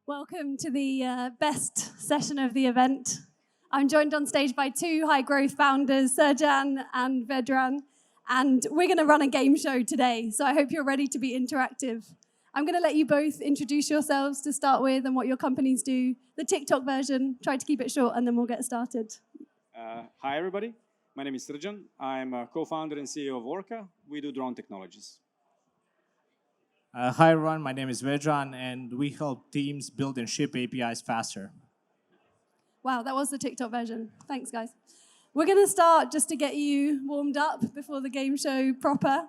Welcome to the best session of the event. I'm joined on stage by two high-growth founders, Srdjan and Vedran, and we're going to run a game show today, so I hope you're ready to be interactive. I'm going to let you both introduce yourselves to start with and what your companies do. The TikTok version, try to keep it short, and then we'll get started. Hi, everybody. My name is Srdjan. I'm a co-founder and CEO of Orca. We do drone technologies. Hi everyone, my name is Vedran and we help teams build and ship APIs faster. Wow, that was the TikTok version. Thanks, guys. We're going to start, just to get you warmed up before the game show proper,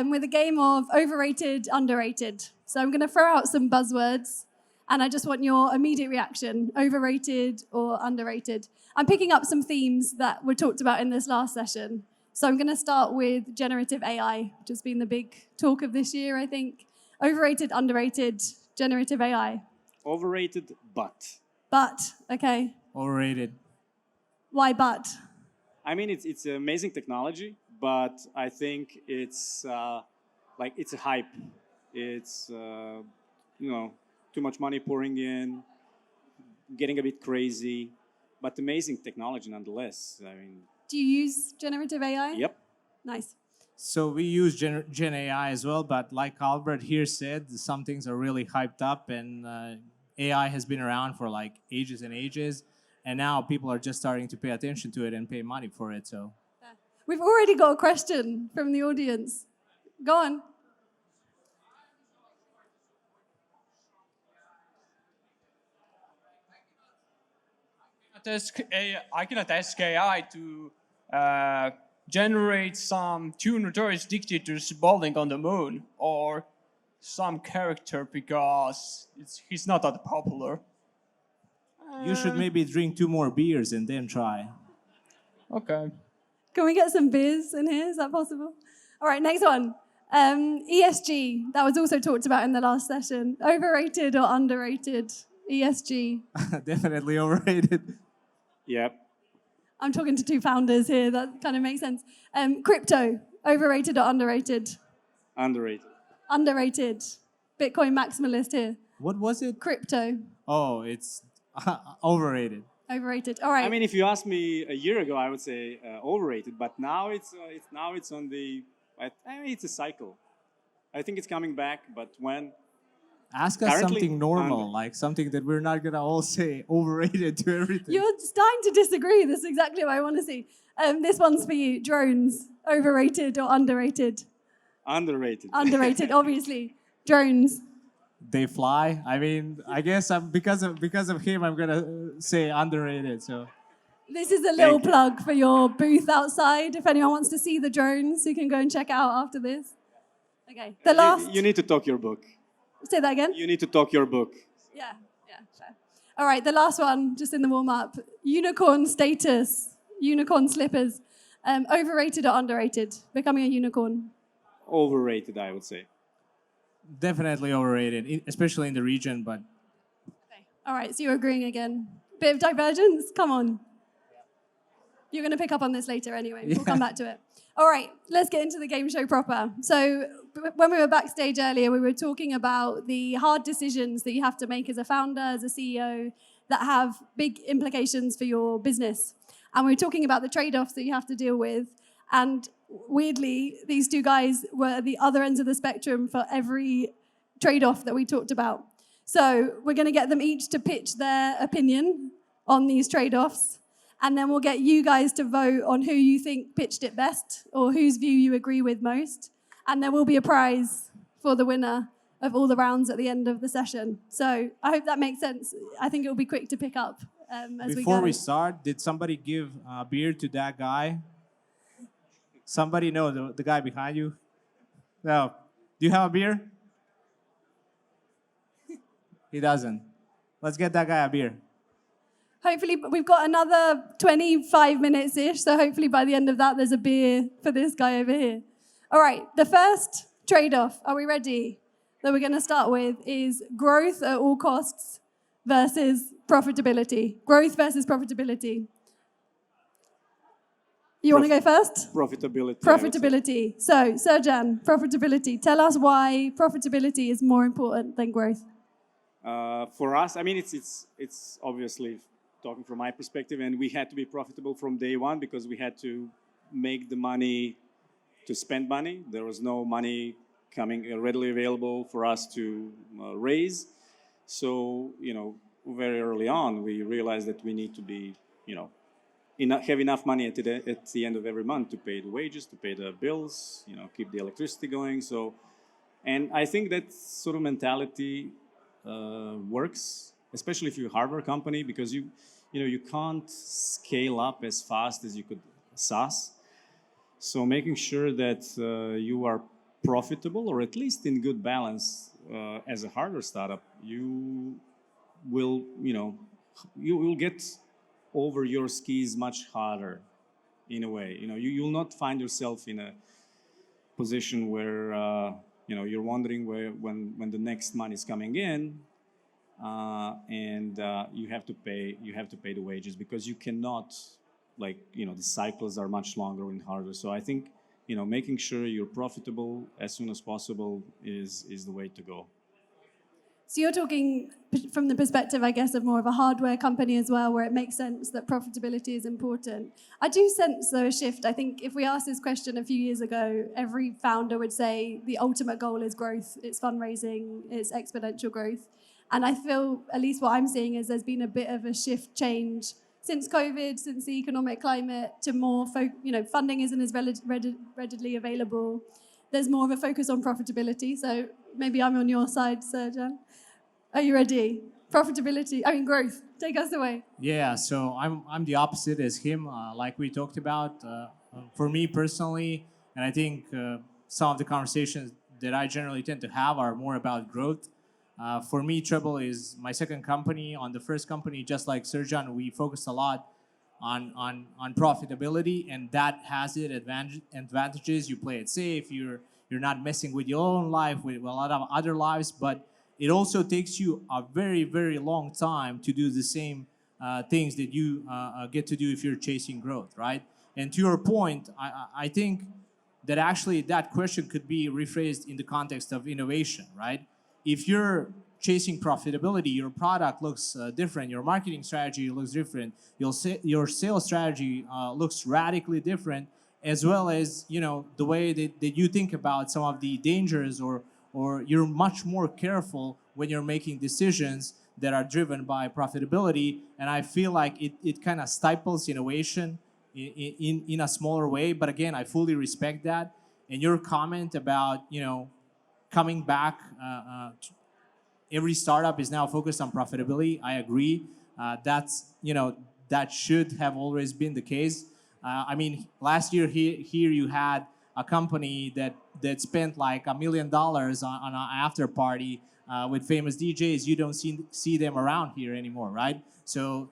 with a game of overrated, underrated. So I'm going to throw out some buzzwords and I just want your immediate reaction, overrated or underrated. I'm picking up some themes that were talked about in this last session. So I'm going to start with generative AI, which has been the big talk of this year, I think. Overrated, underrated, generative AI. Overrated, but. But, okay. Overrated. Why but? I mean, it's an amazing technology, but I think it's it's a hype. It's too much money pouring in, getting a bit crazy, but amazing technology nonetheless. I mean. Do you use generative AI? Yep. Nice. So we use Gen AI as well, but like Albert here said, some things are really hyped up and AI has been around for like ages and ages. And now people are just starting to pay attention to it and pay money for it. So we've already got a question from the audience. Go on. I cannot ask AI to generate some two notorious dictators balling on the moon or some character because he's not that popular. You should maybe drink 2 more beers and then try. Okay. Can we get some beers in here? Is that possible? All right, next one. ESG, that was also talked about in the last session. Overrated or underrated? ESG. Definitely overrated. Yep. I'm talking to two founders here. That kind of makes sense. Crypto, overrated or underrated? Underrated. Underrated. Bitcoin maximalist here. What was it? Crypto. Oh, it's overrated. Overrated. All right. I mean, if you asked me a year ago, I would say overrated, but now it's on the. I mean, it's a cycle. I think it's coming back, but when? Ask us something normal, like something that we're not going to all say overrated to everything. You're starting to disagree. This is exactly what I want to see. This one's for you. Drones, overrated or underrated? Underrated. Underrated, obviously. Drones. They fly. I mean, I guess because of him, I'm going to say underrated. So this is a little plug for your booth outside. If anyone wants to see the drones, you can go and check out after this. Okay. The last. You need to talk your book. Say that again? You need to talk your book. Yeah, fair. All right, the last one, just in the warm-up. Unicorn status, unicorn slippers. Overrated or underrated? Becoming a unicorn? Overrated, I would say. Definitely overrated, especially in the region, but... Okay. All right, so you're agreeing again. Bit of divergence? Come on. You're going to pick up on this later anyway. We'll come back to it. All right, let's get into the game show proper. So when we were backstage earlier, we were talking about the hard decisions that you have to make as a founder, as a CEO, that have big implications for your business. And we were talking about the trade-offs that you have to deal with. And weirdly, these two guys were at the other ends of the spectrum for every trade-off that we talked about. So we're going to get them each to pitch their opinion on these trade-offs. And then we'll get you guys to vote on who you think pitched it best or whose view you agree with most. And there will be a prize for the winner of all the rounds at the end of the session. So I hope that makes sense. I think it will be quick to pick up as we go. Before we start, did somebody give a beer to that guy? Somebody know the guy behind you? No. Do you have a beer? He doesn't. Let's get that guy a beer. Hopefully, we've got another 25 minutes-ish, so hopefully by the end of that, there's a beer for this guy over here. All right, the first trade-off, are we ready? That we're going to start with is growth at all costs versus profitability. Growth versus profitability. You want to go first? Profitability. Profitability. So, Srdjan, profitability. Tell us why profitability is more important than growth. For us, I mean, it's obviously talking from my perspective, and we had to be profitable from day one because we had to make the money to spend money. There was no money coming readily available for us to raise. So, very early on, we realized that we need to be, have enough money at the end of every month to pay the wages, to pay the bills, keep the electricity going. So, and I think that sort of mentality works, especially if you're a hardware company, because you can't scale up as fast as you could SaaS. So making sure that you are profitable, or at least in good balance as a hardware startup, you will get over your skis much harder in a way. You'll not find yourself in a position where you're wondering when the next money is coming in, and you have to pay the wages, because you cannot, the cycles are much longer and harder. So I think making sure you're profitable as soon as possible is the way to go. So you're talking from the perspective, I guess, of more of a hardware company as well, where it makes sense that profitability is important. I do sense, though, a shift. I think if we asked this question a few years ago, every founder would say the ultimate goal is growth. It's fundraising, it's exponential growth. And I feel, at least what I'm seeing, is there's been a bit of a shift change since COVID, since the economic climate, to more, funding isn't as readily available. There's more of a focus on profitability. So maybe I'm on your side, Srdjan. Are you ready? Growth. Take us away. Yeah, so I'm the opposite as him, like we talked about. For me personally, and I think some of the conversations that I generally tend to have are more about growth. For me, Treble is my second company. On the first company, just like Srdjan, we focused a lot on profitability, and that has its advantages. You play it safe. You're not messing with your own life, with a lot of other lives, but it also takes you a very, very long time to do the same things that you get to do if you're chasing growth, right? And to your point, I think that actually that question could be rephrased in the context of innovation, right? If you're chasing profitability, your product looks different, your marketing strategy looks different, your sales strategy looks radically different, as well as the way that you think about some of the dangers, or you're much more careful when you're making decisions that are driven by profitability. And I feel like it kind of stifles innovation in a smaller way. But again, I fully respect that. And your comment about coming back, every startup is now focused on profitability. I agree. That should have always been the case. Last year here you had a company that spent like $1 million on an after party with famous DJs. You don't see them around here anymore, right? So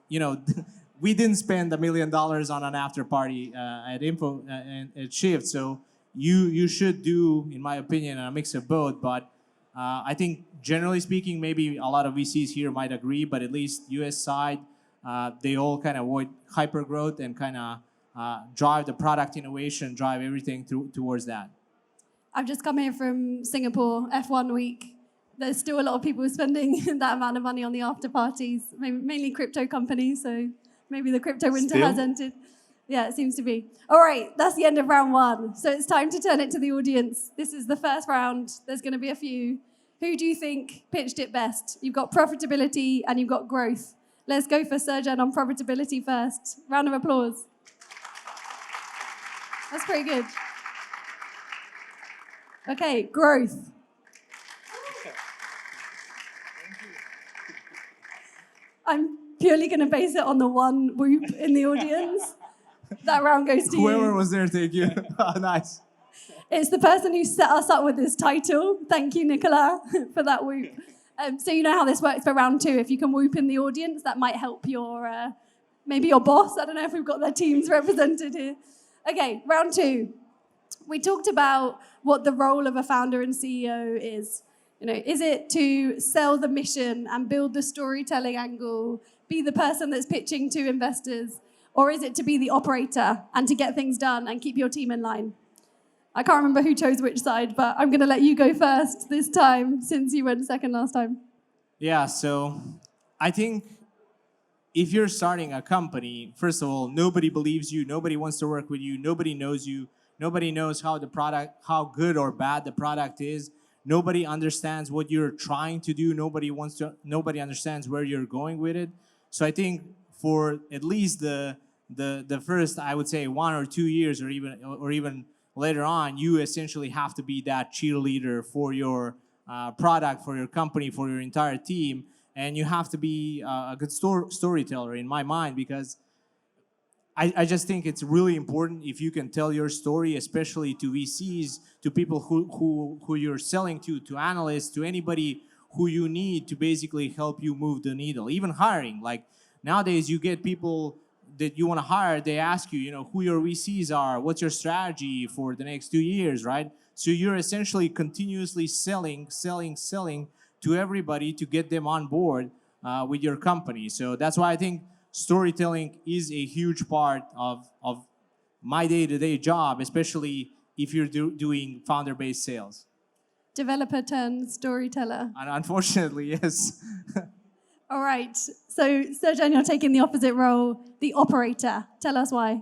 we didn't spend $1 million on an after party at Info and at Shift. So you should do, in my opinion, a mix of both. But I think generally speaking, maybe a lot of VCs here might agree, but at least US side, they all kind of avoid hyper growth and kind of drive the product innovation, drive everything towards that. I've just come here from Singapore, F1 week. There's still a lot of people spending that amount of money on the after parties, mainly crypto companies, so maybe the crypto winter has ended. Yeah, it seems to be. All right, that's the end of round one. So it's time to turn it to the audience. This is the first round. There's going to be a few. Who do you think pitched it best? You've got profitability and you've got growth. Let's go for Srdjan on profitability first. Round of applause. That's pretty good. Okay, growth. I'm purely going to base it on the one whoop in the audience. That round goes to you. Whoever was there, thank you. Nice. It's the person who set us up with this title. Thank you, Nicola, for that whoop. So you know how this works for round two. If you can whoop in the audience, that might help your, maybe your boss. I don't know if we've got their teams represented here. Okay, round two. We talked about what the role of a founder and CEO is. Is it to sell the mission and build the storytelling angle, be the person that's pitching to investors, or is it to be the operator and to get things done and keep your team in line? I can't remember who chose which side, but I'm going to let you go first this time, since you went second last time. Yeah, so I think if you're starting a company, first of all, nobody believes you, nobody wants to work with you, nobody knows how the product, how good or bad the product is, nobody understands what you're trying to do, nobody understands where you're going with it. So I think for at least the first, I would say 1 or 2 years, or even later on, you essentially have to be that cheerleader for your product, for your company, for your entire team, and you have to be a good storyteller in my mind, because I just think it's really important if you can tell your story, especially to VCs, to people who you're selling to analysts, to anybody who you need to basically help you move the needle. Even hiring, like nowadays you get people that you want to hire, they ask you, who your VCs are, what's your strategy for the next 2 years, right? So you're essentially continuously selling to everybody to get them on board with your company. So that's why I think storytelling is a huge part of my day-to-day job, especially if you're doing founder-based sales. Developer turned storyteller. And unfortunately, yes. All right. So, Srdjan, you're taking the opposite role, the operator. Tell us why.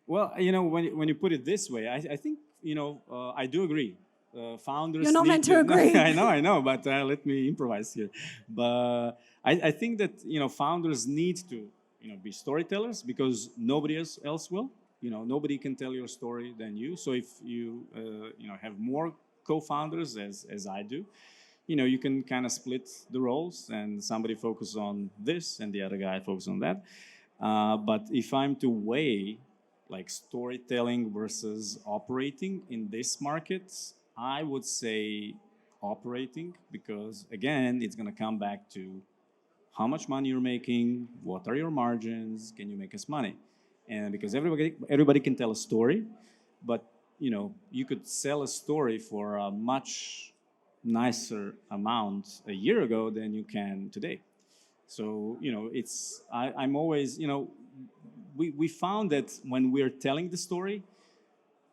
Well, when you put it this way, I think, I do agree. Founders. You're not need meant to agree. I know, but let me improvise here. But I think that founders need to be storytellers, because nobody else will. Nobody can tell your story than you. So if you have more co-founders, as I do, you can kind of split the roles, and somebody focus on this and the other guy focus on that. But if I'm to weigh like storytelling versus operating in this market, I would say operating, because again, it's going to come back to how much money you're making, what are your margins, can you make us money? And because everybody can tell a story, but you could sell a story for a much nicer amount a year ago than you can today. So I'm always we found that when we're telling the story,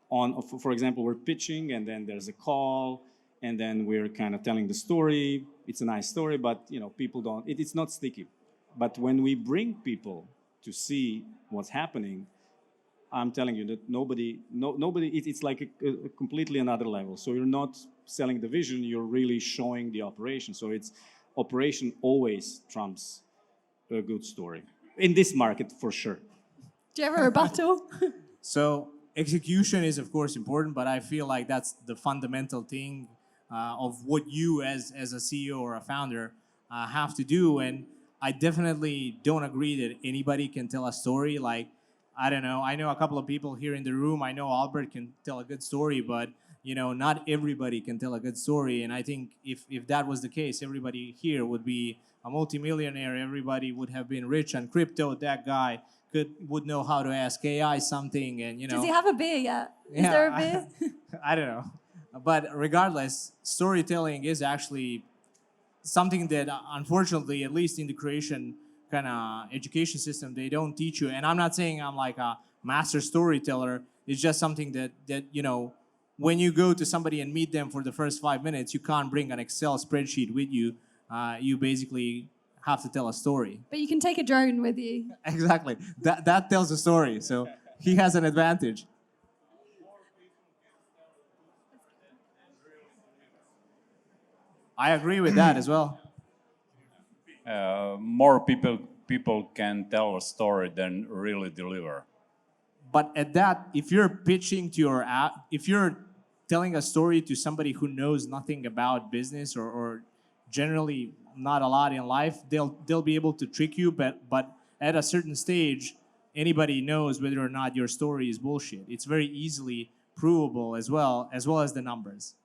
for example, we're pitching and then there's a call and then we're kind of telling the story. It's a nice story, but people don't. It's not sticky. But when we bring people to see what's happening, I'm telling you that nobody. It's like a completely another level. So you're not selling the vision; you're really showing the operation. So it's operation always trumps a good story in this market for sure. Do you have a rebuttal? So execution is of course important, but I feel like that's the fundamental thing of what you as a CEO or a founder have to do. And I definitely don't agree that anybody can tell a story. Like, I don't know, I know a couple of people here in the room. I know Albert can tell a good story, but not everybody can tell a good story. And I think if that was the case, everybody here would be a multimillionaire. Everybody would have been rich on crypto. That guy would know how to ask AI something, and Does he have a beer yet? Is Yeah, there a beer? I don't know. But regardless, storytelling is actually something that unfortunately, at least in the Croatian kind of education system, they don't teach you. And I'm not saying I'm like a master storyteller. It's just something that when you go to somebody and meet them for the first 5 minutes, you can't bring an Excel spreadsheet with you. You basically have to tell a story. But you can take a drone with you. Exactly. That tells a story. So he has an advantage. I agree with that as well. More people can tell a story than really deliver. But at that, if you're pitching to your app, if you're telling a story to somebody who knows nothing about business or generally not a lot in life, they'll be able to trick you. But at a certain stage, anybody knows whether or not your story is bullshit. It's very easily provable as well as the numbers.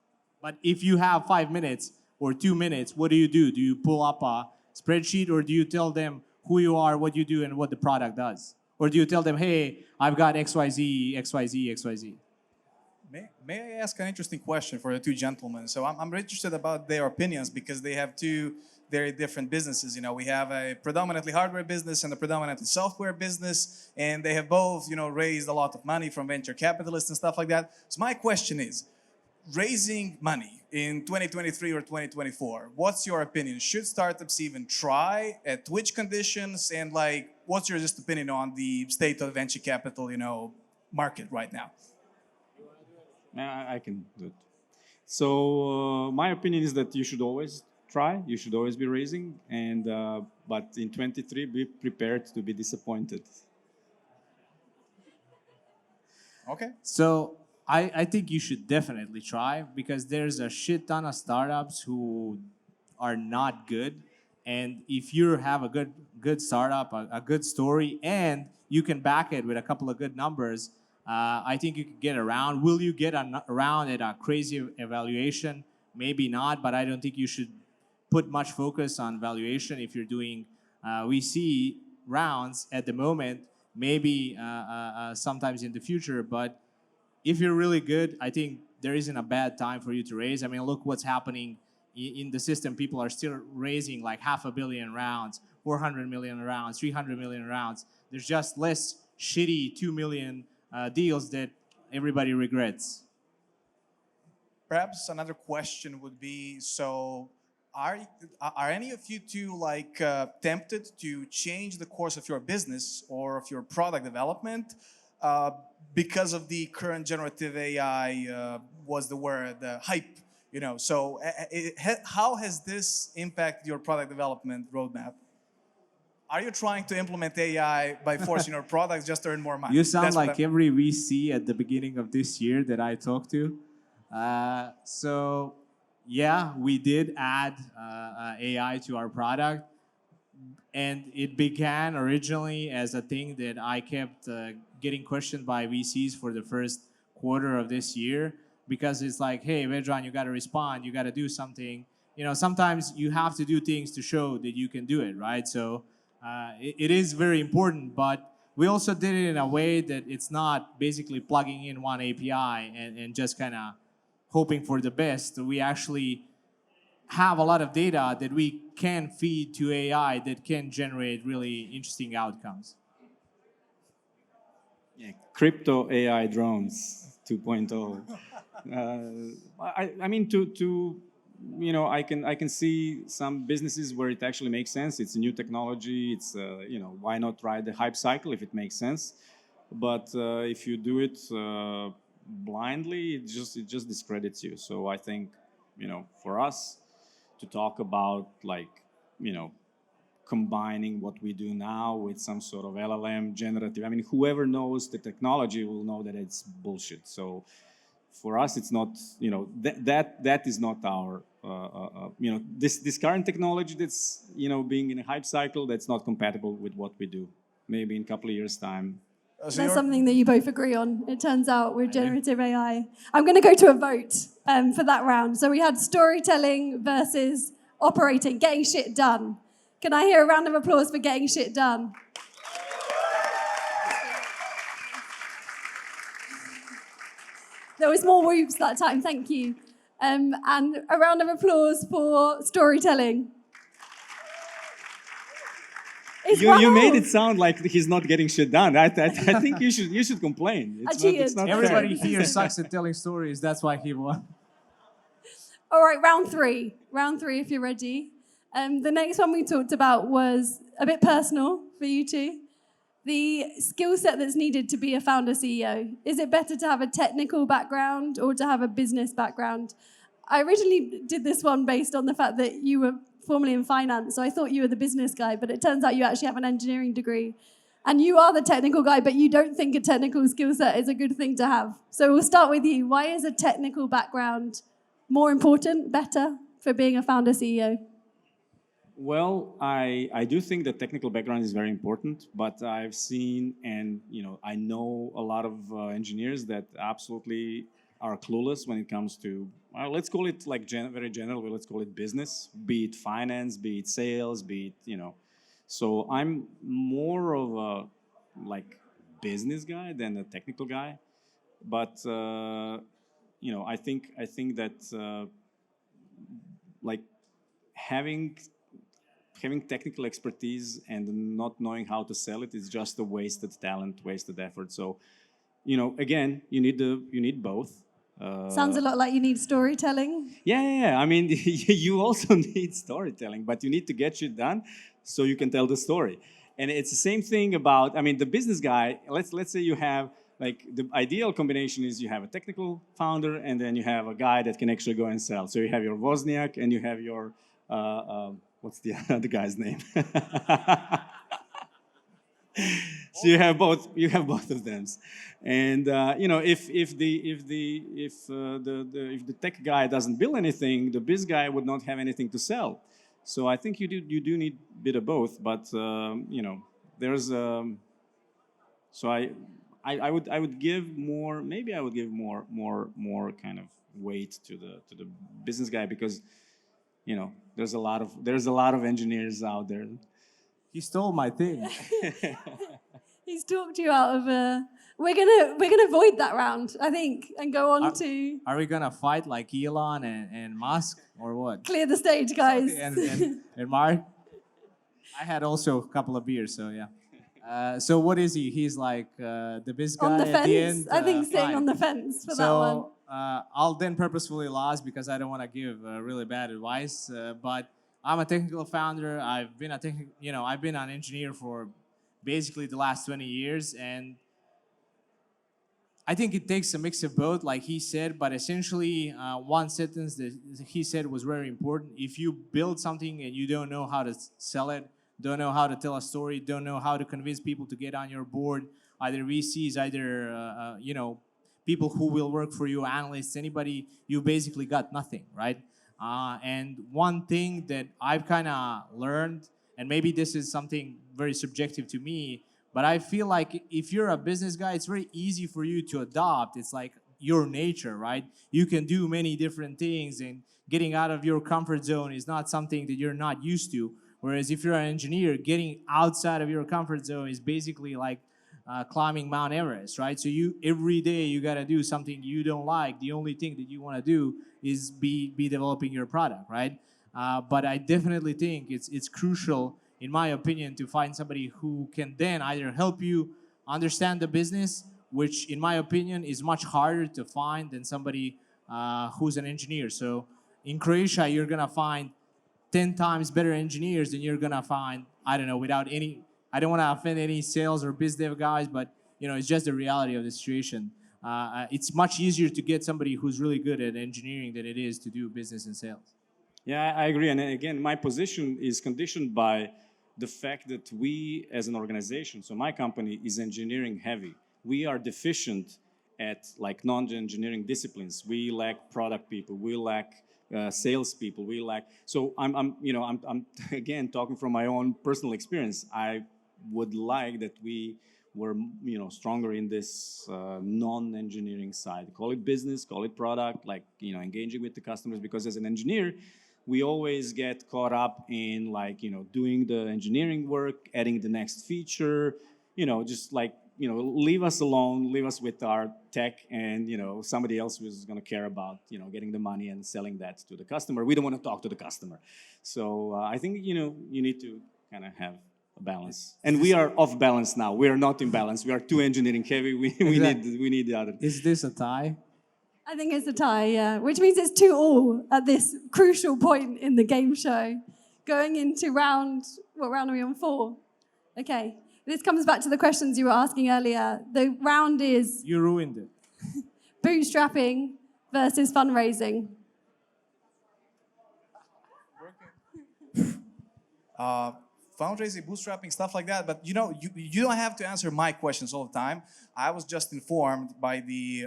But if you have 5 minutes or 2 minutes, what do? Do you pull up a spreadsheet, or do you tell them who you are, what you do, and what the product does? Or do you tell them, hey, I've got XYZ, XYZ, XYZ? May I ask an interesting question for the two gentlemen? So I'm interested about their opinions because they have two very different businesses. We have a predominantly hardware business and a predominantly software business, and they have both, raised a lot of money from venture capitalists and stuff like that. So my question is, raising money in 2023 or 2024, what's your opinion? Should startups even try? At which conditions? And like, what's your just opinion on the state of venture capital, market right now? I can do it. So my opinion is that you should always try. You should always be raising, and but in 23, be prepared to be disappointed. Okay. So I think you should definitely try because there's a shit ton of startups who are not good. And if you have a good startup, a good story, and you can back it with a couple of good numbers, I think you can get around. Will you get around at a crazy evaluation? Maybe not, but I don't think you should put much focus on valuation if you're doing VC rounds at the moment. Maybe sometimes in the future, but if you're really good, I think there isn't a bad time for you to raise. I mean, look what's happening in the system. People are still raising like 500 million rounds, 400 million rounds, 300 million rounds. There's just less shitty 2 million deals that everybody regrets. Perhaps another question would be, so are any of you two tempted to change the course of your business or of your product development because of the current generative AI was the word, hype, So how has this impacted your product development roadmap? Are you trying to implement AI by forcing your products just to earn more money? You sound like every VC at the beginning of this year that I talked to. So yeah, we did add AI to our product. And it began originally as a thing that I kept getting questioned by VCs for the first quarter of this year because it's like, hey, Vedran, you got to respond, you got to do something. Sometimes you have to do things to show that you can do it, right? So it is very important, but we also did it in a way that it's not basically plugging in one API and just kind of hoping for the best. We actually have a lot of data that we can feed to AI that can generate really interesting outcomes. Yeah, crypto AI drones 2.0. I mean, I can see some businesses where it actually makes sense. It's a new technology. It's why not ride the hype cycle if it makes sense? But if you do it blindly, it just discredits you. So I think for us to talk about combining what we do now with some sort of LLM generative. I mean, whoever knows the technology will know that it's bullshit. So for us, it's not, that is not our, this current technology that's, being in a hype cycle, that's not compatible with what we do. Maybe in a couple of years' time. There's something that you both agree on, it turns out, with generative AI. I'm going to go to a vote for that round. So we had storytelling versus operating, getting shit done. Can I hear a round of applause for getting shit done? There was more whoops that time, thank you. And a round of applause for storytelling. You made it sound like he's not getting shit done. I think you should complain. It's not Everybody fair. here sucks at telling stories. That's why he won. All right, round three. Round three, if you're ready. The next one we talked about was a bit personal for you two. The skill set that's needed to be a founder CEO. Is it better to have a technical background or to have a business background? I originally did this one based on the fact that you were formerly in finance, so I thought you were the business guy, but it turns out you actually have an engineering degree. And you are the technical guy, but you don't think a technical skill set is a good thing to have. So we'll start with you. Why is a technical background more important, better, for being a founder CEO? Well, I do think that technical background is very important, but I've seen and I know a lot of engineers that absolutely are clueless when it comes to, let's call it like very general, let's call it business, be it finance, be it sales, be it, So I'm more of a business guy than a technical guy, but I think that having technical expertise and not knowing how to sell it is just a wasted talent, wasted effort. So, again, you need both. Sounds a lot like you need storytelling. Yeah. I mean, you also need storytelling, but you need to get shit done so you can tell the story. And it's the same thing about, I mean, the business guy. Let's say you have like the ideal combination is you have a technical founder and then you have a guy that can actually go and sell. So you have your Wozniak and you have your what's the other guy's name? So you have both. You have both of them, and if the tech guy doesn't build anything, the biz guy would not have anything to sell. So I think you do need a bit of both. But there's so I would give more. Maybe I would give more kind of weight to the business guy because there's a lot of engineers out there. He stole my thing. He's talked you out of a. We're gonna avoid that round, I think, and go on to Are we gonna fight like Elon and Musk or what? clear the stage, guys. And Mark? I had also a couple of beers, so yeah. So what is he? He's like the biz guy On the at fence, the end. I think sitting fine. on the fence for that one. So I'll then purposefully last because I don't want to give really bad advice. But I'm a technical founder. I've been an engineer for basically the last 20 years, and I think it takes a mix of both, like he said. But essentially, one sentence that he said was very important. If you build something and you don't know how to sell it, don't know how to tell a story, don't know how to convince people to get on your board, either VCs, either people who will work for you, analysts, anybody, you basically got nothing, right? And one thing that I've kind of learned, and maybe this is something very subjective to me, but I feel like if you're a business guy, it's very easy for you to adopt. It's like your nature, right? You can do many different things, and getting out of your comfort zone is not something that you're not used to. Whereas if you're an engineer, getting outside of your comfort zone is basically like climbing Mount Everest, right? So every day you gotta do something you don't like. The only thing that you wanna do is be developing your product, right? But I definitely think it's crucial, in my opinion, to find somebody who can then either help you understand the business, which in my opinion is much harder to find than somebody who's an engineer. So in Croatia, you're gonna find 10 times better engineers than you're gonna find, I don't know, without any, I don't wanna offend any sales or biz dev guys, but it's just the reality of the situation. It's much easier to get somebody who's really good at engineering than it is to do business and sales. Yeah, I agree. And again, my position is conditioned by the fact that we as an organization, so my company is engineering heavy. We are deficient at like non-engineering disciplines. We lack product people. We lack sales people. We lack. So I'm again talking from my own personal experience. I would like that we were stronger in this non-engineering side. Call it business, call it product, like engaging with the customers. Because as an engineer, we always get caught up in doing the engineering work, adding the next feature, just leave us alone, leave us with our tech, and somebody else was going to care about getting the money and selling that to the customer. We don't want to talk to the customer. So I think you need to kind of have a balance. And we are off balance now. We are not in balance. We are too engineering heavy. We need the other. Is this a tie? I think it's a tie, yeah. Which means it's 2-2 at this crucial point in the game show. Going into what round are we on? 4? Okay. This comes back to the questions you were asking earlier. The round is... You ruined it. Bootstrapping versus fundraising. Fundraising, bootstrapping, stuff like that. But you don't have to answer my questions all the time. I was just informed by the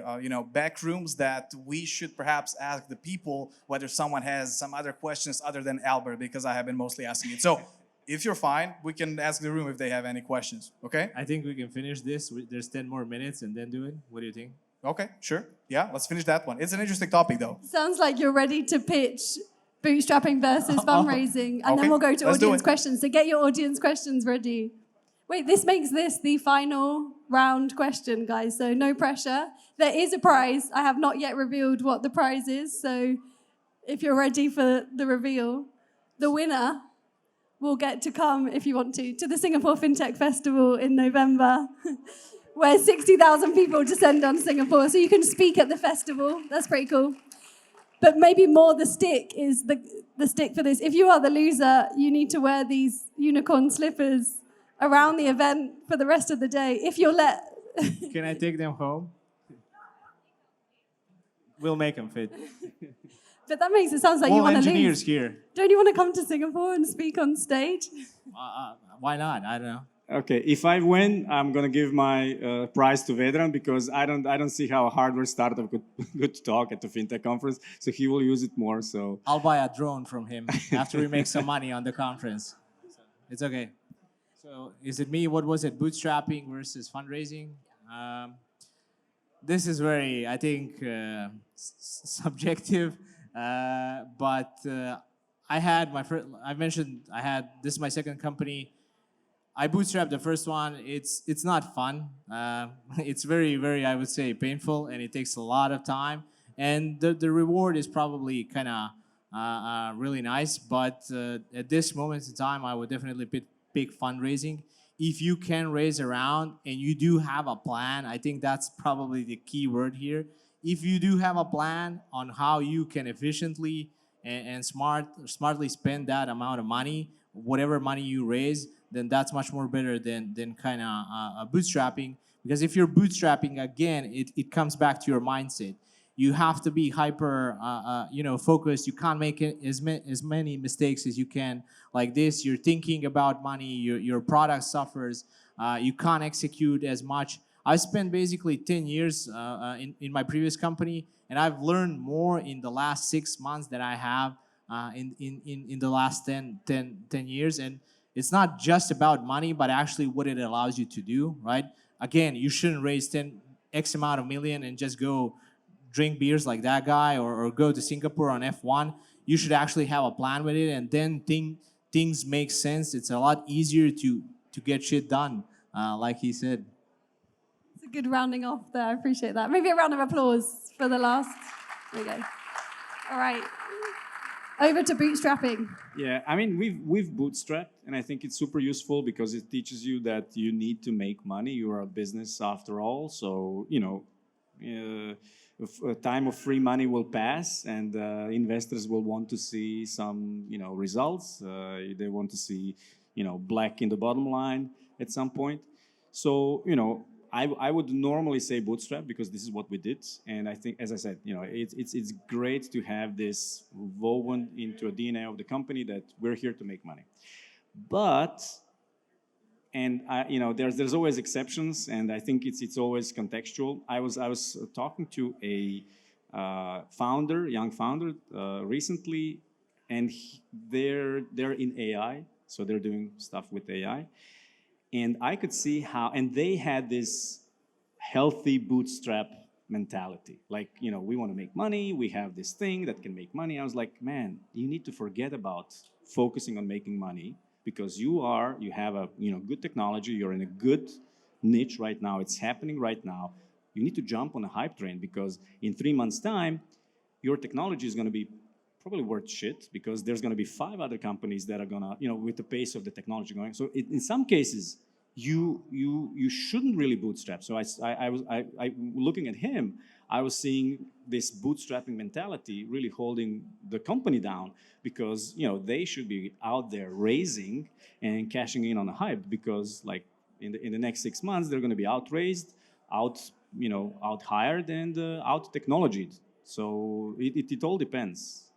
back rooms that we should perhaps ask the people whether someone has some other questions other than Albert, because I have been mostly asking it. So if you're fine, we can ask the room if they have any questions. Okay? I think we can finish this. There's 10 more minutes and then do it. What do you think? Okay, sure. Yeah, let's finish that one. It's an interesting topic, though. Sounds like you're ready to pitch bootstrapping versus fundraising, and then we'll go to audience questions. So get your audience questions ready. Wait, this makes this the final round question, guys, so no pressure. There is a prize. I have not yet revealed what the prize is, so if you're ready for the reveal, the winner will get to come, if you want to the Singapore FinTech Festival in November where 60,000 people descend on Singapore, so you can speak at the festival. That's pretty cool. But maybe more the stick is the stick for this. If you are the loser, you need to wear these unicorn slippers around the event for the rest of the day. If you're let... Can I take them home? We'll make them fit. But that makes it sound like you All want to engineers lose. here. Don't you want to come to Singapore and speak on stage? Why not? I don't know. Okay, if I win, I'm gonna give my prize to Vedran because I don't see how a hardware startup could talk at the fintech conference. So he will use it more. So I'll buy a drone from him after we make some money on the conference. So it's okay. So is it me? What was it? Bootstrapping versus fundraising? This is very, I think, subjective. But I had my first. I mentioned I had this is my second company. I bootstrapped the first one. It's not fun. It's very, very, I would say, painful, and it takes a lot of time. And the reward is probably kind of really nice. But at this moment in time, I would definitely pick fundraising. If you can raise around and you do have a plan, I think that's probably the key word here. If you do have a plan on how you can efficiently and smartly spend that amount of money, whatever money you raise, then that's much more better than kind of bootstrapping. Because if you're bootstrapping, again, it comes back to your mindset. You have to be hyper, focused. You can't make as many mistakes as you can. Like this, you're thinking about money. Your product suffers. You can't execute as much. I spent basically 10 years in my previous company, and I've learned more in the last 6 months than I have in the last 10 years. And it's not just about money, but actually what it allows you to do, right? Again, you shouldn't raise X amount of million and just go drink beers like that guy or go to Singapore on F1. You should actually have a plan with it, and then things make sense. It's a lot easier to get shit done, like he said. It's a good rounding off there. I appreciate that. Maybe a round of applause for the last. There we go. All right. Over to bootstrapping. yeah, I mean we've bootstrapped, and I think it's super useful because it teaches you that you need to make money. You are a business after all, so a time of free money will pass, and investors will want to see some results. They want to see black in the bottom line at some point. So I would normally say bootstrap because this is what we did, and I think, as I said, it's great to have this woven into a DNA of the company that we're here to make money. But there's always exceptions, and I think it's always contextual. I was talking to a young founder recently, and they're in AI, so they're doing stuff with AI. And I could see how, and they had this healthy bootstrap mentality. Like, we want to make money, we have this thing that can make money. I was like, man, you need to forget about focusing on making money because you have a good technology, you're in a good niche right now, it's happening right now. You need to jump on a hype train because in 3 months' time, your technology is going to be probably worth shit because there's going to be 5 other companies that are going to, with the pace of the technology going. So in some cases, you shouldn't really bootstrap. So I was looking at him, I was seeing this bootstrapping mentality really holding the company down because, they should be out there raising and cashing in on the hype because like in the next 6 months, they're going to be outraised, out hired and out technologied. So it all depends.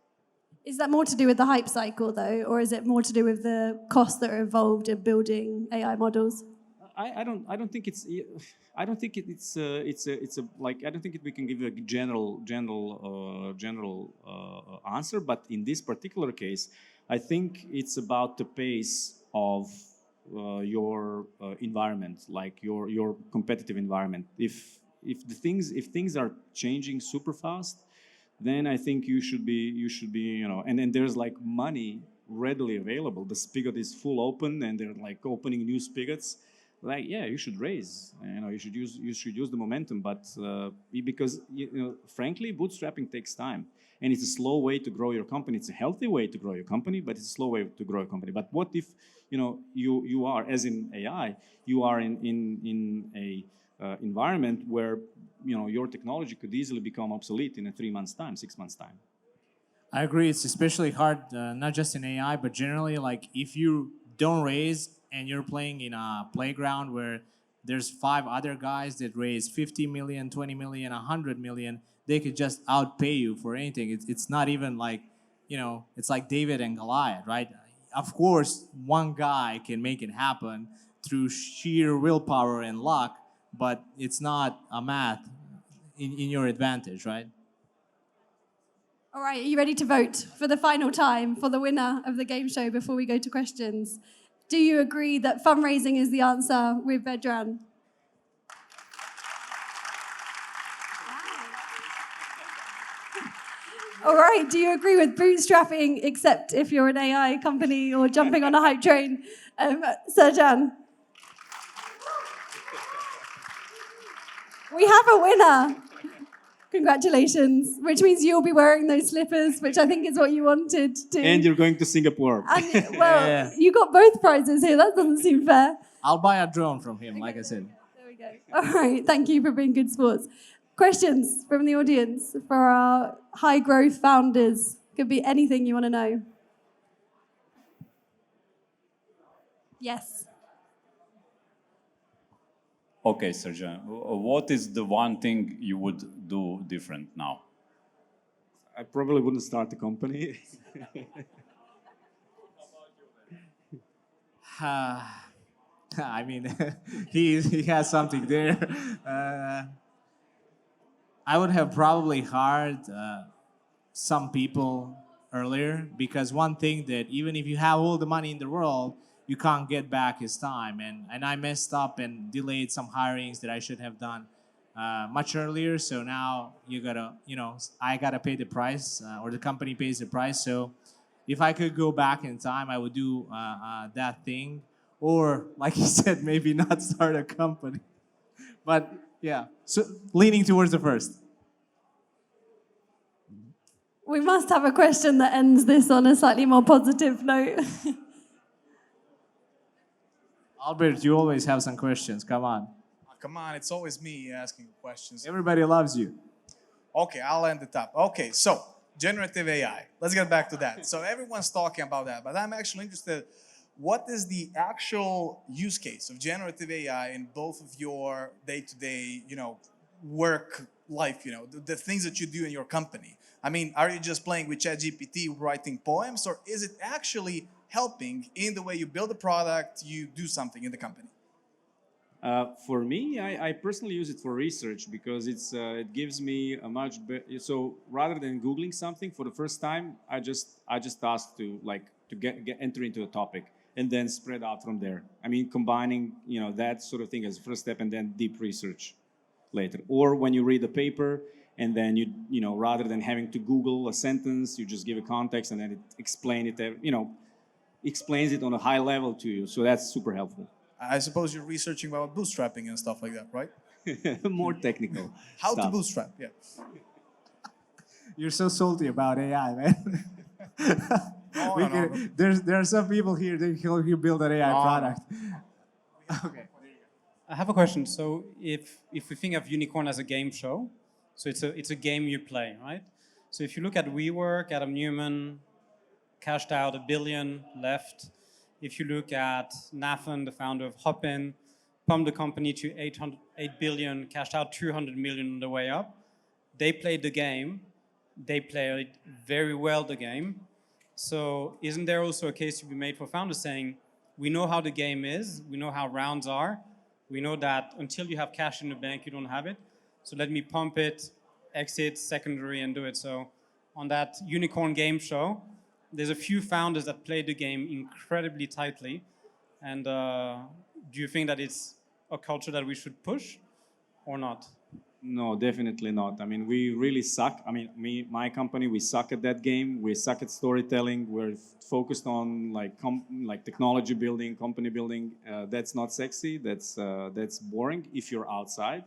Is that more to do with the hype cycle, though, or is it more to do with the costs that are involved in building AI models? I don't think it's I don't think it's like I don't think we can give a general answer. But in this particular case, I think it's about the pace of your environment, like your competitive environment. If things are changing super fast, then I think you should be and then there's like money readily available. The spigot is full open and they're like opening new spigots. like, yeah, you should raise. You should use the momentum. But because frankly, bootstrapping takes time, and it's a slow way to grow your company. It's a healthy way to grow your company, but it's a slow way to grow a company. But what if you are, as in AI, you are in a environment where your technology could easily become obsolete in a 3 months time, 6 months time. I agree. It's especially hard, not just in AI, but generally, like if you don't raise and you're playing in a playground where there's 5 other guys that raise 50 million, 20 million, 100 million, they could just outpay you for anything. It's not even like, it's like David and Goliath, right? Of course, one guy can make it happen through sheer willpower and luck, but it's not a math in your advantage, right? All right, are you ready to vote for the final time for the winner of the game show before we go to questions? Do you agree that fundraising is the answer with Vedran? All right, do you agree with bootstrapping, except if you're an AI company or jumping on a hype train? Srdjan? We have a winner. Congratulations, which means you'll be wearing those slippers, which I think is what you wanted to. And you're going to Singapore. And, well, you got both prizes here. That doesn't seem fair. I'll buy a drone from him, like I said. There we go. All right, thank you for being good sports. Questions from the audience for our high growth founders. Could be anything you want to know. Yes. Okay, Srdjan, what is the one thing you would do different now? I probably wouldn't start a company. I mean, he has something there. I would have probably hired some people earlier, because one thing that even if you have all the money in the world, you can't get back is time. And I messed up and delayed some hirings that I should have done much earlier. So now I gotta pay the price, or the company pays the price. So if I could go back in time, I would do that thing. Or, like you said, maybe not start a company. But yeah, so leaning towards the first. We must have a question that ends this on a slightly more positive note. Albert, you always have some questions. Come on. Come on, it's always me asking questions. Everybody loves you. Okay, I'll end the top. Okay, so generative AI. Let's get back to that. So everyone's talking about that, but I'm actually interested. What is the actual use case of generative AI in both of your day-to-day, work life, the things that you do in your company? I mean, are you just playing with ChatGPT, writing poems, or is it actually helping in the way you build a product, you do something in the company? For me, I personally use it for research, because it gives me a much better. So rather than Googling something for the first time, I just ask to enter into a topic and then spread out from there. I mean, combining that sort of thing as a first step, and then deep research later. Or when you read a paper, and then you rather than having to Google a sentence, you just give a context, and then it explains it on a high level to you. So that's super helpful. I suppose you're researching about bootstrapping and stuff like that, right? More technical. How stuff. to bootstrap, yeah. You're so salty about AI, man. No. There are some people here that can you build an AI product. Okay. I have a question. So if we think of Unicorn as a game show, so it's a game you play, right? So if you look at WeWork, Adam Newman cashed out $1 billion, left. If you look at Nathan, the founder of Hopin, pumped the company to $8 billion, cashed out $200 million on the way up. They played the game. They played very well the game. So isn't there also a case to be made for founders saying, we know how the game is, we know how rounds are, we know that until you have cash in the bank, you don't have it. So let me pump it, exit, secondary, and do it. So on that Unicorn game show, there's a few founders that play the game incredibly tightly. And do you think that it's a culture that we should push or not? No, definitely not. I mean, we really suck. I mean, my company, we suck at that game. We suck at storytelling. We're focused on like technology building, company building. That's not sexy. That's boring if you're outside.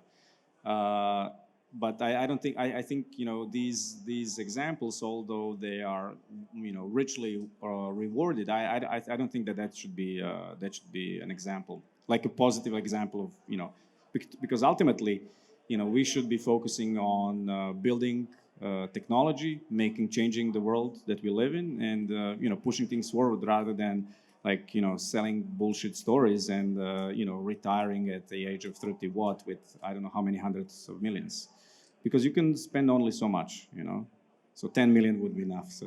But I don't think I think these examples, although they are richly rewarded, I don't think that should be an example, like a positive example of because ultimately we should be focusing on building technology, changing the world that we live in, and pushing things forward rather than selling bullshit stories and retiring at the age of 30 what with I don't know how many hundreds of millions, because you can spend only so much, so 10 million would be enough. So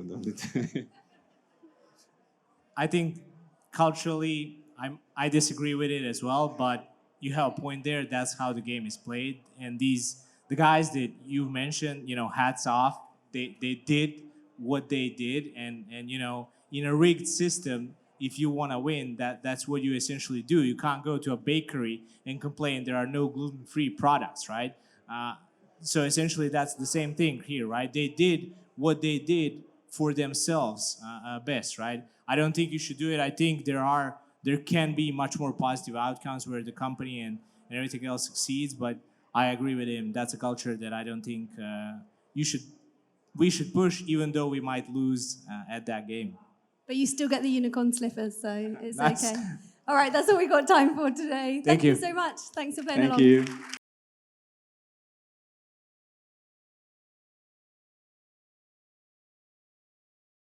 I think culturally, I disagree with it as well, but you have a point there. That's how the game is played, and the guys that you mentioned, hats off. They did what they did, and in a rigged system, if you want to win, that's what you essentially do. You can't go to a bakery and complain there are no gluten-free products, right? So essentially, that's the same thing here, right? They did what they did for themselves best, right? I don't think you should do it. I think there can be much more positive outcomes where the company and everything else succeeds. But I agree with him. That's a culture that I don't think we should push, even though we might lose at that game. But you still get the unicorn slippers, so it's Nice. okay. All right, that's all we got time for today. Thank you you. so much. Thanks for playing thank along. you.